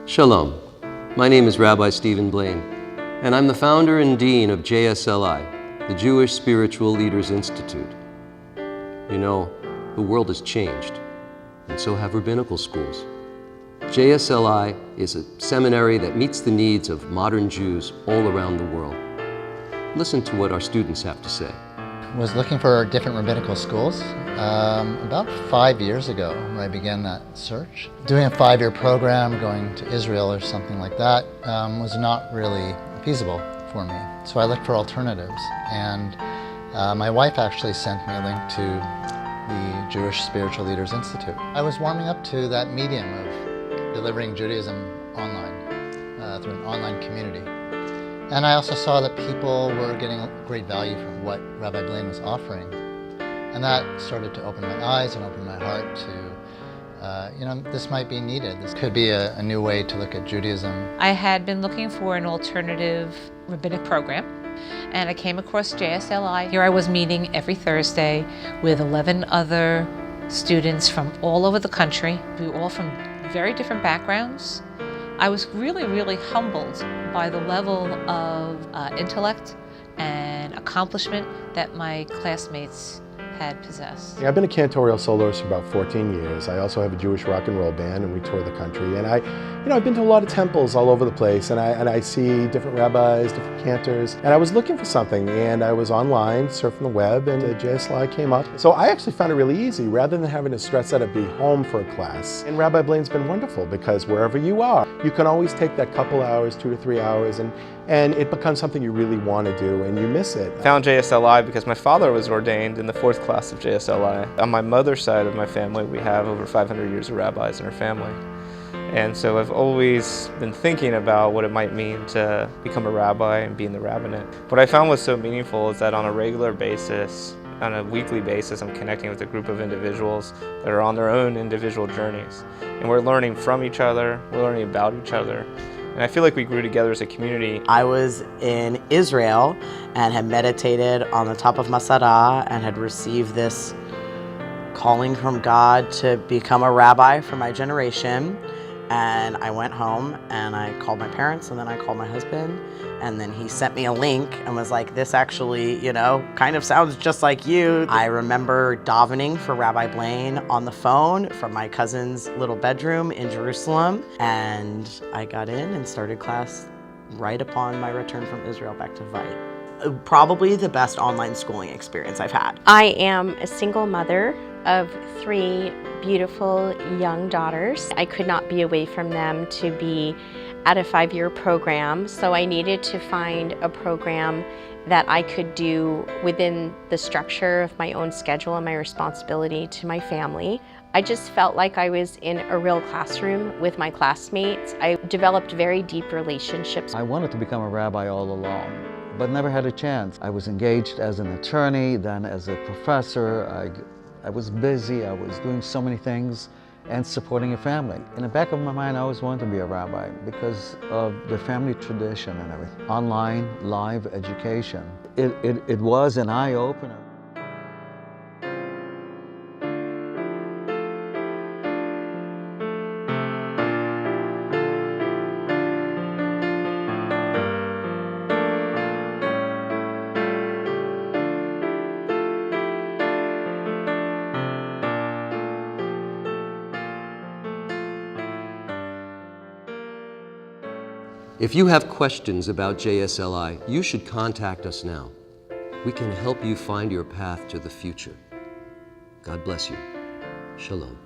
Shalom. My name is Rabbi Stephen Blaine, and I'm the founder and dean of JSLI, the Jewish Spiritual Leaders Institute. You know, the world has changed, and so have rabbinical schools. JSLI is a seminary that meets the needs of modern Jews all around the world. Listen to what our students have to say. I was looking for different rabbinical schools about 5 years ago when I began that search. Doing a 5-year program, going to Israel or something like that was not really feasible for me. So I looked for alternatives, and my wife actually sent me a link to the Jewish Spiritual Leaders Institute. I was warming up to that medium of delivering Judaism online, through an online community. And I also saw that people were getting great value from what Rabbi Blaine was offering. And that started to open my eyes and open my heart to, this might be needed. This could be a new way to look at Judaism. I had been looking for an alternative rabbinic program, and I came across JSLI. Here I was meeting every Thursday with 11 other students from all over the country. We were all from very different backgrounds. I was really humbled by the level of intellect and accomplishment that my classmates had possessed. I've been a cantorial soloist for about 14 years. I also have a Jewish rock and roll band, and we tour the country. And I've been to a lot of temples all over the place, and I see different rabbis, different cantors. And I was looking for something, and I was online, surfing the web, and the JSLI came up. So I actually found it really easy, rather than having to stress out to be home for a class. And Rabbi Blaine's been wonderful, because wherever you are, you can always take that couple hours, 2 to 3 hours, and it becomes something you really want to do, and you miss it. I found JSLI because my father was ordained in the 4th class of JSLI. On my mother's side of my family, we have over 500 years of rabbis in our family. And so I've always been thinking about what it might mean to become a rabbi and be in the rabbinate. What I found was so meaningful is that on a regular basis, on a weekly basis, I'm connecting with a group of individuals that are on their own individual journeys. And we're learning from each other, we're learning about each other. And I feel like we grew together as a community. I was in Israel and had meditated on the top of Masada and had received this calling from God to become a rabbi for my generation. And I went home and I called my parents, and then I called my husband, and then he sent me a link and was like, this actually, kind of sounds just like you. I remember davening for Rabbi Blaine on the phone from my cousin's little bedroom in Jerusalem, and I got in and started class right upon my return from Israel back to Vite. Probably the best online schooling experience I've had. I am a single mother of 3 beautiful young daughters. I could not be away from them to be at a 5-year program, so I needed to find a program that I could do within the structure of my own schedule and my responsibility to my family. I just felt like I was in a real classroom with my classmates. I developed very deep relationships. I wanted to become a rabbi all along, but never had a chance. I was engaged as an attorney, then as a professor. I was busy, I was doing so many things and supporting a family. In the back of my mind, I always wanted to be a rabbi because of the family tradition and everything. Online, live education. It was an eye-opener. If you have questions about JSLI, you should contact us now. We can help you find your path to the future. God bless you. Shalom.